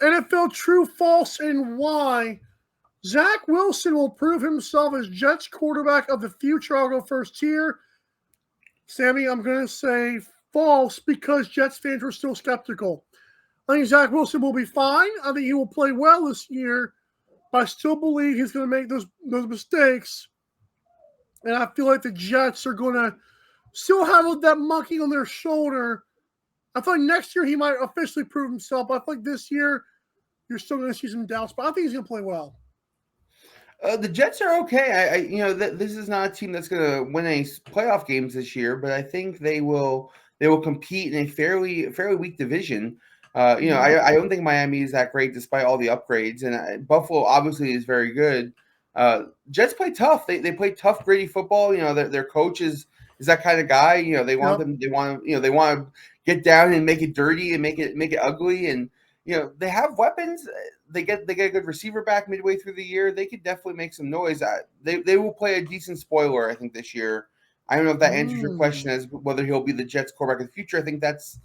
NFL true, false, and why. Zach Wilson will prove himself as Jets quarterback of the future. I'll go first here. Sammy, I'm going to say false because Jets fans are still skeptical. I think Zach Wilson will be fine. I think he will play well this year, but I still believe he's going to make those mistakes. And I feel like the Jets are going to still have that monkey on their shoulder. I feel like next year he might officially prove himself. But I feel like this year you're still going to see some doubts. But I think he's going to play well. The Jets are okay. This is not a team that's going to win any playoff games this year, but I think they will compete in a fairly weak division. I don't think Miami is that great despite all the upgrades, and Buffalo obviously is very good. Jets play tough. They play tough, gritty football. Their coach is that kind of guy. They want them. They want to get down and make it dirty and make it ugly. And they have weapons. They get a good receiver back midway through the year. They could definitely make some noise. They will play a decent spoiler, I think, this year. I don't know if that answers your question as whether he'll be the Jets quarterback of the future. I think that's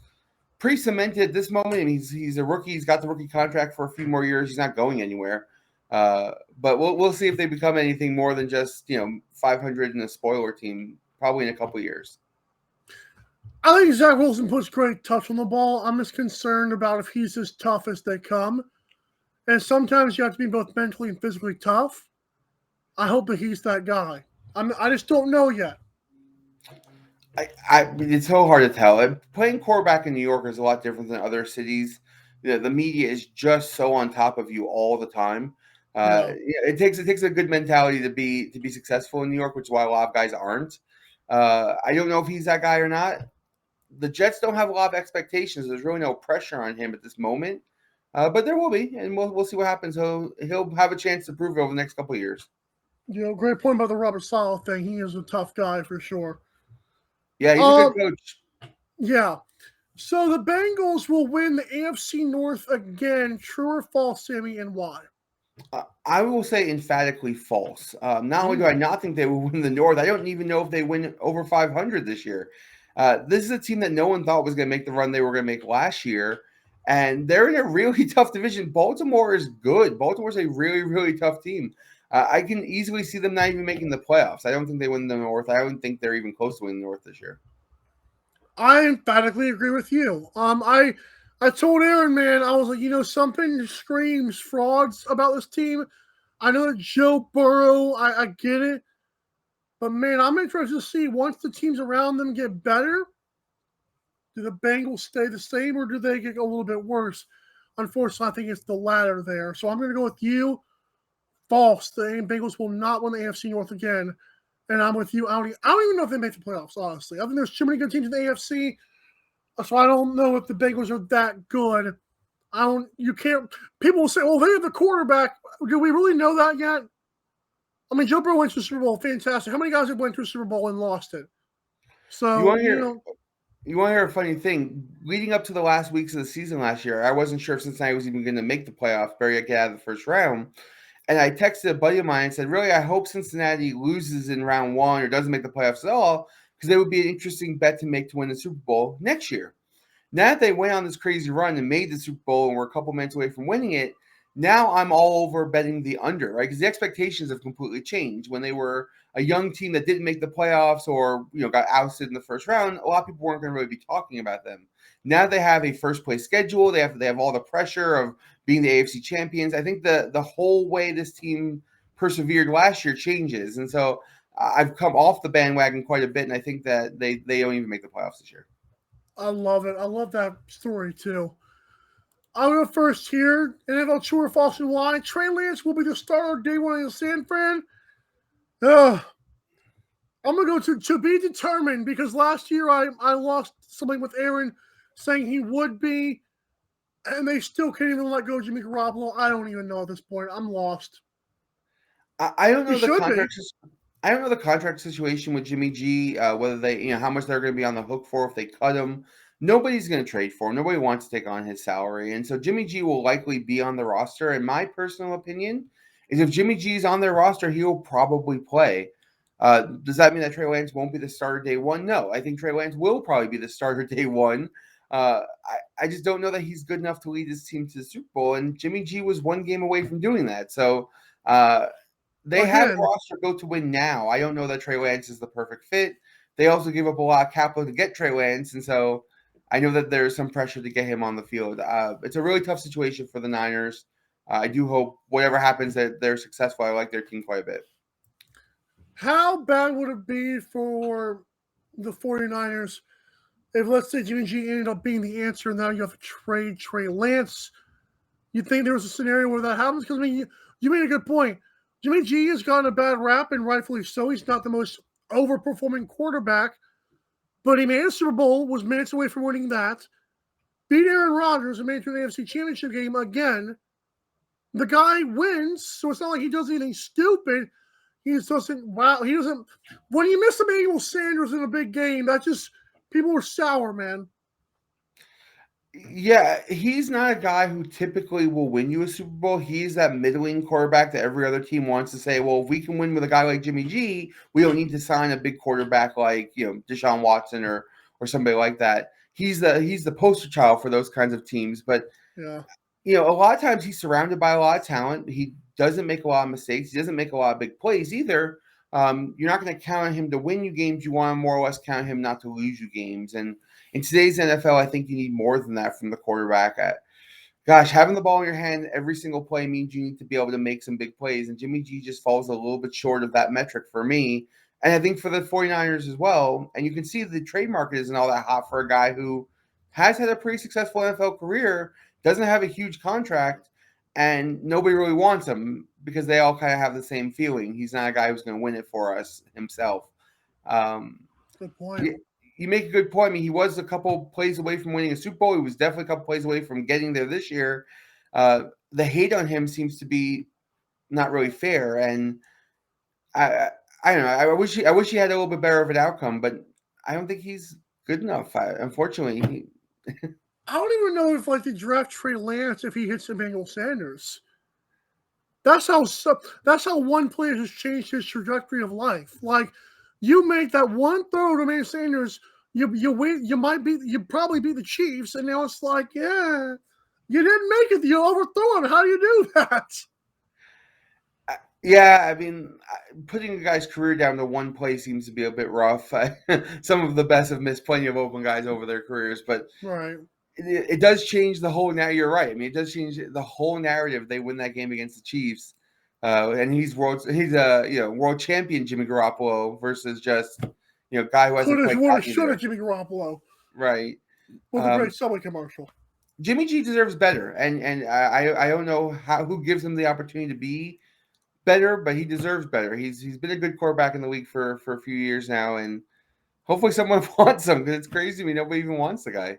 pretty cemented at this moment. I mean, he's a rookie. He's got the rookie contract for a few more years. He's not going anywhere. But we'll see if they become anything more than just 500 and a spoiler team probably in a couple of years. I think Zach Wilson puts great touch on the ball. I'm just concerned about if he's as tough as they come. And sometimes you have to be both mentally and physically tough. I hope that he's that guy. I just don't know yet. It's so hard to tell. Playing quarterback in New York is a lot different than other cities. The media is just so on top of you all the time. It takes a good mentality to be successful in New York, which is why a lot of guys aren't. I don't know if he's that guy or not. The Jets don't have a lot of expectations. There's really no pressure on him at this moment. But there will be, and we'll see what happens. He'll have a chance to prove it over the next couple of years. Great point about the Robert Saleh thing. He is a tough guy for sure. Yeah, he's a good coach. Yeah. So the Bengals will win the AFC North again. True or false, Sammy, and why? I will say emphatically false. Not only do I not think they will win the North, I don't even know if they win over 500 this year. This is a team that no one thought was going to make the run they were going to make last year. And they're in a really tough division. Baltimore is good. Baltimore's a really, really tough team. I can easily see them not even making the playoffs. I don't think they win the North. I don't think they're even close to winning the North this year. I emphatically agree with you. I told Aaron, man, I was like, something screams frauds about this team. I know that Joe Burrow, I get it. But, man, I'm interested to see once the teams around them get better, do the Bengals stay the same or do they get a little bit worse? Unfortunately, I think it's the latter there. So I'm going to go with you. False. The Bengals will not win the AFC North again. And I'm with you. I don't even know if they make the playoffs, honestly. I think there's too many good teams in the AFC. So I don't know if the Bengals are that good. People will say, well, they have the quarterback. Do we really know that yet? I mean, Joe Burrow went to the Super Bowl. Fantastic. How many guys have went to a Super Bowl and lost it? So, you want to hear a funny thing? Leading up to the last weeks of the season last year, I wasn't sure if Cincinnati was even going to make the playoffs, barely get out of the first round. And I texted a buddy of mine and said, really, I hope Cincinnati loses in round one or doesn't make the playoffs at all, because they would be an interesting bet to make to win the Super Bowl next year. Now that they went on this crazy run and made the Super Bowl and were a couple minutes away from winning it, now I'm all over betting the under, right? Because the expectations have completely changed. When they were a young team that didn't make the playoffs or got ousted in the first round, a lot of people weren't going to really be talking about them. Now they have a first place schedule. They have all the pressure of being the AFC champions. I think the whole way this team persevered last year changes. And so I've come off the bandwagon quite a bit, and I think that they don't even make the playoffs this year. I love it. I love that story too. I'll go first here. NFL true or false and why. Trey Lance will be the starter day one in San Fran. I'm going to go to be determined because last year I lost something with Aaron saying he would be, and they still can't even let go of Jimmy Garoppolo. I don't even know at this point. I'm lost. I don't know the contract. I don't know the contract situation with Jimmy G. Whether they, how much they're going to be on the hook for if they cut him. Nobody's going to trade for him. Nobody wants to take on his salary, and so Jimmy G will likely be on the roster. And my personal opinion is, if Jimmy G is on their roster, he will probably play. Does that mean that Trey Lance won't be the starter day one? No, I think Trey Lance will probably be the starter day one. I just don't know that he's good enough to lead his team to the Super Bowl. And Jimmy G was one game away from doing that. So they have a Again, roster built to win now. I don't know that Trey Lance is the perfect fit. They also give up a lot of capital to get Trey Lance, and so I know that there's some pressure to get him on the field. It's a really tough situation for the Niners. I do hope whatever happens that they're successful. I like their team quite a bit. how bad would it be for the 49ers if, let's say, Jimmy G ended up being the answer and now you have to trade Trey Lance? You think there was a scenario where that happens? Because, I mean, you made a good point. Jimmy G has gotten a bad rap, and rightfully so. He's not the most overperforming quarterback, but he made a Super Bowl, was minutes away from winning that, beat Aaron Rodgers, and made it to the AFC Championship game again. The guy wins, so it's not like he does anything stupid. He just doesn't. Wow, he doesn't. When you miss Emmanuel Sanders in a big game, that just people are sour, man. Yeah, he's not a guy who typically will win you a Super Bowl. He's that middling quarterback that every other team wants to say, well, if we can win with a guy like Jimmy G, we don't need to sign a big quarterback like, Deshaun Watson or somebody like that. He's the poster child for those kinds of teams. But Yeah, a lot of times he's surrounded by a lot of talent. He doesn't make a lot of mistakes. He doesn't make a lot of big plays either. You're not going to count on him to win you games. You want to more or less count on him not to lose you games. And in today's NFL, I think you need more than that from the quarterback. Gosh, having the ball in your hand every single play means you need to be able to make some big plays. And Jimmy G just falls a little bit short of that metric for me. And I think for the 49ers as well. And you can see the trade market isn't all that hot for a guy who has had a pretty successful NFL career, doesn't have a huge contract, and nobody really wants him because they all kind of have the same feeling. He's not a guy who's going to win it for us himself. good point. You make a good point. I mean, he was a couple plays away from winning a Super Bowl. He was definitely a couple plays away from getting there this year. The hate on him seems to be not really fair, and I don't know. I wish he had a little bit better of an outcome, but I don't think he's good enough. Unfortunately, I don't even know if like they draft Trey Lance if he hits Emmanuel Sanders. That's how one player has changed his trajectory of life. Like you make that one throw to Emmanuel Sanders, you win, you probably beat the Chiefs, and now it's like, yeah, you didn't make it. You overthrew him. How do you do that? yeah, I mean, putting a guy's career down to one play seems to be a bit rough. Some of the best have missed plenty of open guys over their careers, but Right. it does change the whole. Now you're right. I mean, it does change the whole narrative. They win that game against the Chiefs, and he's world champion Jimmy Garoppolo versus just guy who hasn't played Would have, hockey should there. have Jimmy Garoppolo Right. with a great Subway commercial. Jimmy G deserves better, and I don't know who gives him the opportunity to be better, but he deserves better. He's been a good quarterback in the league for a few years now, and hopefully someone wants him because it's crazy to me nobody even wants the guy.